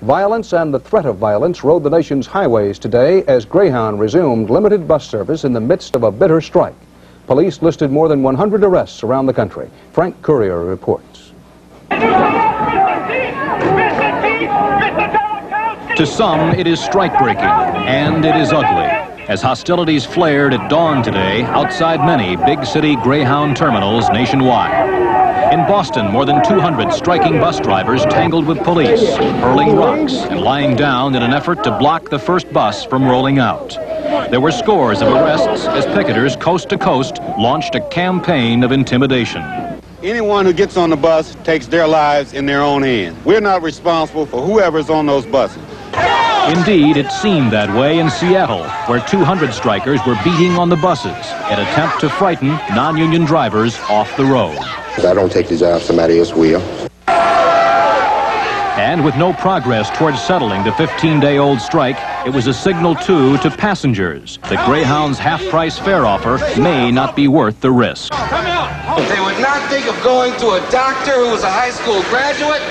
Violence and the threat of violence rode the nation's highways today as Greyhound resumed limited bus service in the midst of a bitter strike. Police listed more than 100 arrests around the country. Frank Courier reports. To some, it is strike-breaking, and it is ugly, as hostilities flared at dawn today outside many big city Greyhound terminals nationwide. In Boston, more than 200 striking bus drivers tangled with police, hurling rocks and lying down in an effort to block the first bus from rolling out. There were scores of arrests as picketers coast to coast launched a campaign of intimidation. Anyone who gets on the bus takes their lives in their own hands. We're not responsible for whoever's on those buses. Indeed, it seemed that way in Seattle, where 200 strikers were beating on the buses, an attempt to frighten non-union drivers off the road. If I don't take the job, somebody else will. And with no progress towards settling the 15-day-old strike, it was a signal, too, to passengers that Greyhound's half-price fare offer may not be worth the risk. They would not think of going to a doctor who was a high school graduate.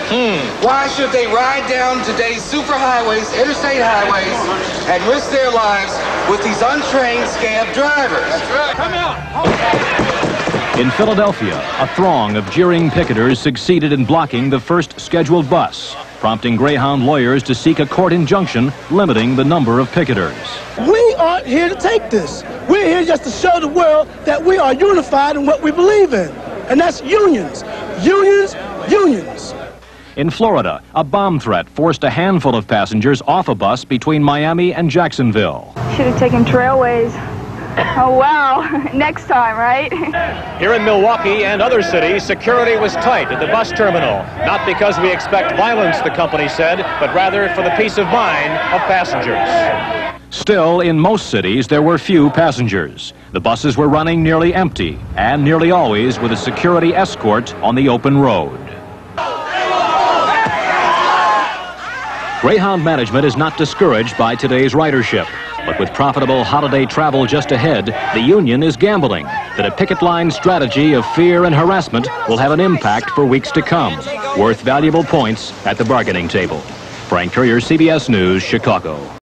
Why should they ride down today's superhighways, interstate highways, and risk their lives with these untrained scab drivers? That's right. Come out. In Philadelphia, a throng of jeering picketers succeeded in blocking the first scheduled bus, prompting Greyhound lawyers to seek a court injunction limiting the number of picketers. We aren't here to take this. We're here just to show the world that we are unified in what we believe in, and that's unions. Unions, unions. In Florida, a bomb threat forced a handful of passengers off a bus between Miami and Jacksonville. Should have taken Trailways. Oh, wow. Next time, right? Here in Milwaukee and other cities, security was tight at the bus terminal. Not because we expect violence, the company said, but rather for the peace of mind of passengers. Still, in most cities, there were few passengers. The buses were running nearly empty, and nearly always with a security escort on the open road. Greyhound management is not discouraged by today's ridership. But with profitable holiday travel just ahead, the union is gambling that a picket line strategy of fear and harassment will have an impact for weeks to come, worth valuable points at the bargaining table. Frank Courier, CBS News, Chicago.